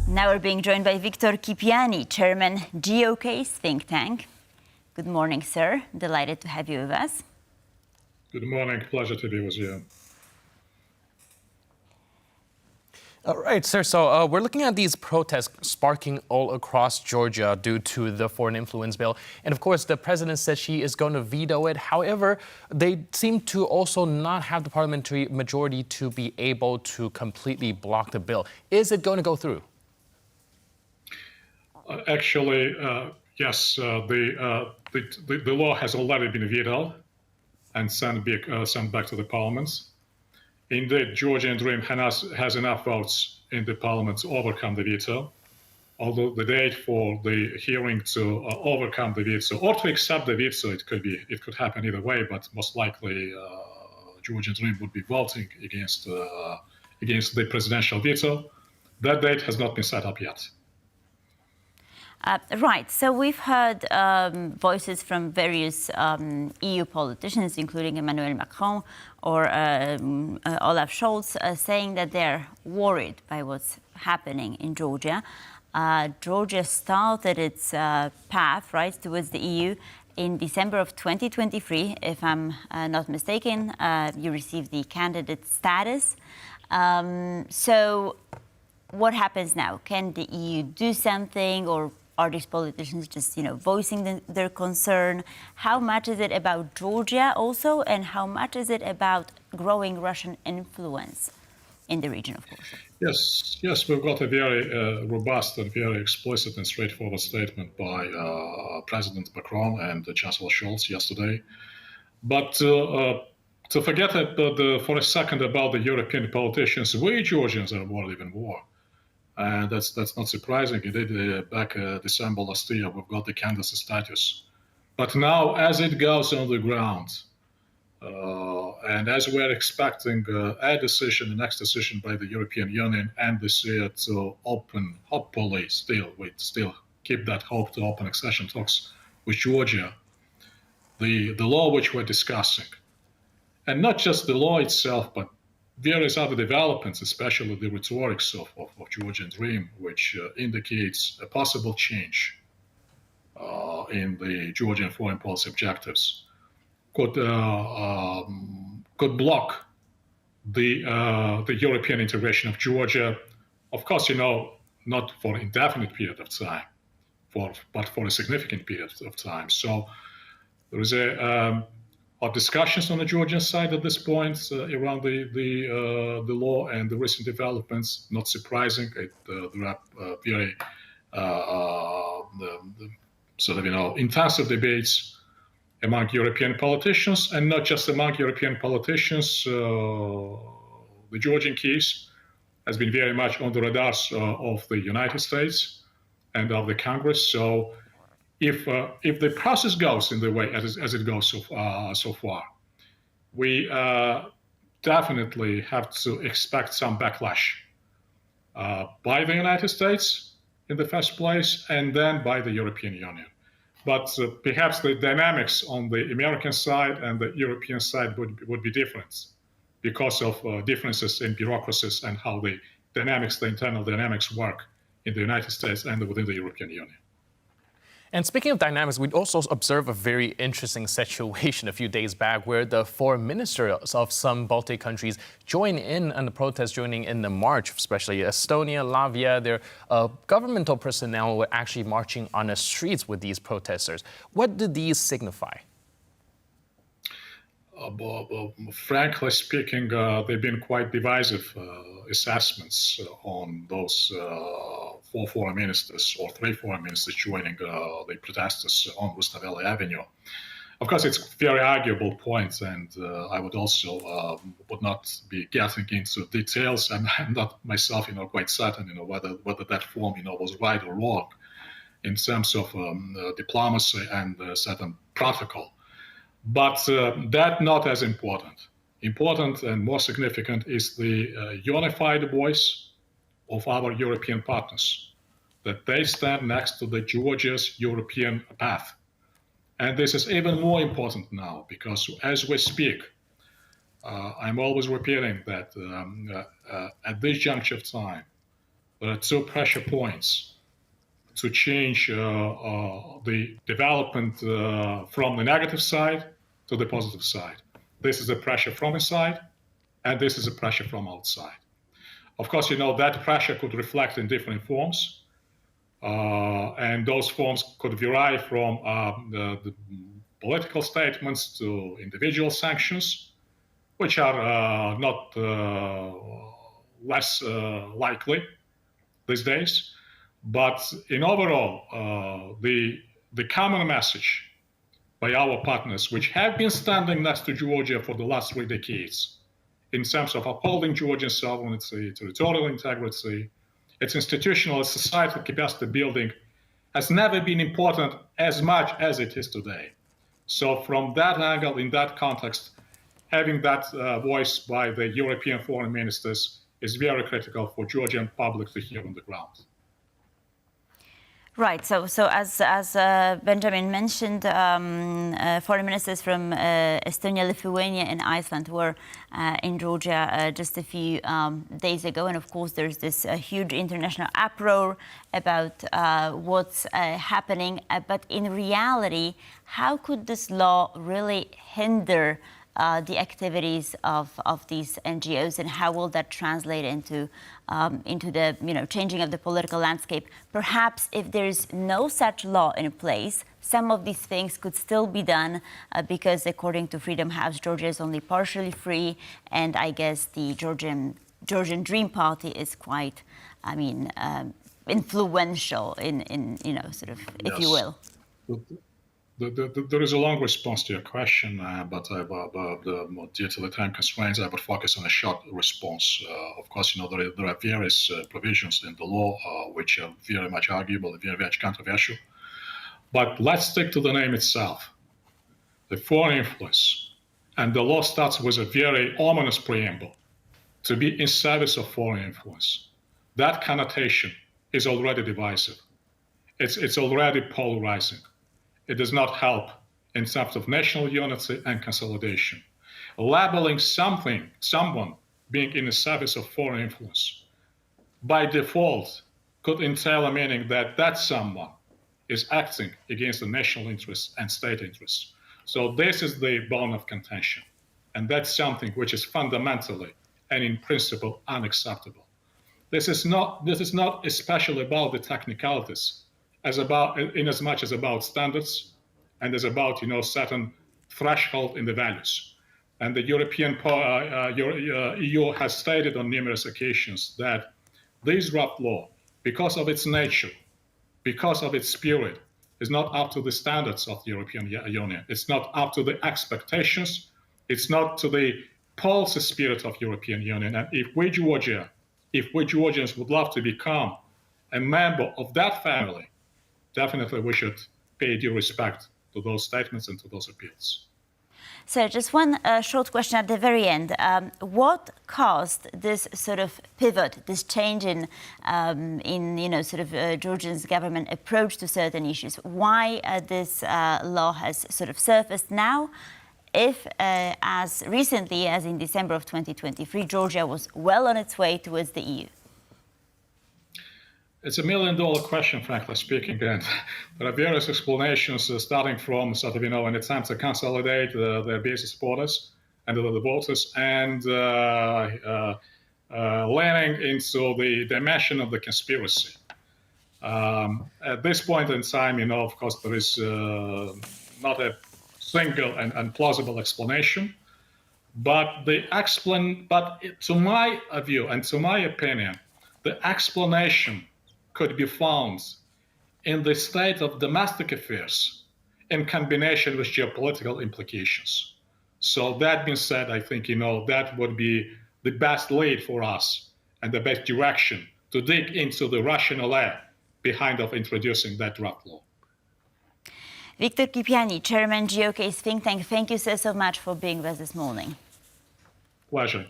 Now we're being joined by Victor Kipiani, Chairman GOK's think tank. Good morning, sir. Delighted to have you with us. Good morning. Pleasure to be with you. All right, sir. So we're looking at these protests sparking all across Georgia due to the foreign influence bill. And of course, the president said she is going to veto it. However, they seem to also not have the parliamentary majority to be able to completely block the bill. Is it going to go through? Actually, yes, the law has already been vetoed and sent back to the parliament. Indeed, Georgian Dream has enough votes in the parliament to overcome the veto, although the date for the hearing to overcome the veto or to accept the veto, it could happen either way, but most likely Georgian Dream would be voting against the presidential veto. That date has not been set up yet. Right. So we've heard voices from various EU politicians, including Emmanuel Macron or Olaf Scholz, saying that they're worried by what's happening in Georgia. Georgia started its path, right, towards the EU in December of 2023. If I'm not mistaken, you received the candidate status. So what happens now? Can the EU do something, or are these politicians just, voicing their concern? How much is it about Georgia also, and how much is it about growing Russian influence in the region, of course? Yes, we've got a very robust and very explicit and straightforward statement by President Macron and Chancellor Scholz yesterday. But to forget for a second about the European politicians, we Georgians are worried even more. And that's not surprising. Indeed, back December last year, we've got the candidate status. But now, as it goes on the ground, and as we're expecting a decision, the next decision by the European Union and this year to open, hopefully, we still keep that hope to open accession talks with Georgia, the law which we're discussing, and not just the law itself, but various other developments, especially the rhetorics of Georgian Dream, which indicates a possible change in the Georgian foreign policy objectives, could block the European integration of Georgia. Of course, not for an indefinite period of time, but for a significant period of time. So there is our discussions on the Georgian side at this point around the law and the recent developments. Not surprising, there are very intensive debates among European politicians, and not just among European politicians. The Georgian case has been very much on the radars of the United States and of the Congress. So if the process goes in the way as it goes so far, we definitely have to expect some backlash by the United States in the first place, and then by the European Union. But perhaps the dynamics on the American side and the European side would be different because of differences in bureaucracies and how the internal dynamics work in the United States and within the European Union. And speaking of dynamics, we'd also observe a very interesting situation a few days back where the foreign ministers of some Baltic countries join in on the protest, joining in the march, especially Estonia, Latvia. Their governmental personnel were actually marching on the streets with these protesters. What do these signify? Frankly speaking, they've been quite divisive assessments on those four foreign ministers or three foreign ministers joining the protesters on Rustaveli Avenue. Of course, it's a very arguable point, and I would also would not be getting into details, and I'm not myself, quite certain, whether that form, was right or wrong in terms of diplomacy and certain protocol. But that not as important. Important and more significant is the unified voice of our European partners, that they stand next to the Georgia's European path. And this is even more important now because as we speak, I'm always repeating that at this juncture of time, there are two pressure points to change the development from the negative side to the positive side. This is a pressure from inside, and this is a pressure from outside. Of course, that pressure could reflect in different forms, and those forms could vary from the political statements to individual sanctions, which are not less likely these days. But in overall, the common message by our partners, which have been standing next to Georgia for the last 3 decades, in terms of upholding Georgian sovereignty, territorial integrity, its institutional, its societal capacity building, has never been important as much as it is today. So from that angle, in that context, having that voice by the European foreign ministers is very critical for Georgian public to hear on the ground. Right. So as Benjamin mentioned, foreign ministers from Estonia, Lithuania, and Iceland were in Georgia just a few days ago, and of course, there's this huge international uproar about what's happening. But in reality, how could this law really hinder the activities of these NGOs, and how will that translate into the changing of the political landscape? Perhaps if there is no such law in place, some of these things could still be done because, according to Freedom House, Georgia is only partially free, and I guess the Georgian Dream Party is quite, influential in sort of, if Yes. you will. There is a long response to your question, but due to the time constraints, I would focus on a short response. Of course, there are various provisions in the law which are very much arguable, very much controversial. But let's stick to the name itself, the foreign influence. And the law starts with a very ominous preamble, to be in service of foreign influence. That connotation is already divisive. It's already polarizing. It does not help in terms of national unity and consolidation. Labeling someone being in the service of foreign influence, by default, could entail a meaning that someone is acting against the national interests and state interests. So this is the bone of contention. And that's something which is fundamentally and in principle unacceptable. This is not especially about the technicalities, in as much as about standards and as about certain threshold in the values. And the EU has stated on numerous occasions that this draft law, because of its nature, because of its spirit, is not up to the standards of the European Union. It's not up to the expectations. It's not to the policy spirit of European Union. And if we Georgians would love to become a member of that family, definitely we should pay due respect to those statements and to those appeals. So just one short question at the very end. What caused this sort of pivot, this change in Georgia's government approach to certain issues? Why this law has sort of surfaced now, if as recently as in December of 2023, Georgia was well on its way towards the EU? It's $1 million question, frankly speaking, and there are various explanations starting from sort of, an attempt to consolidate their base of supporters and the voters, and leaning into the dimension of the conspiracy. At this point in time, of course, there is not a single and plausible explanation, but to my view and to my opinion, the explanation could be found in the state of domestic affairs in combination with geopolitical implications. So that being said, I think, that would be the best lead for us and the best direction to dig into the rationale behind of introducing that draft law. Victor Kipiani, Chairman GOK's think tank, thank you so much for being with us this morning. Pleasure.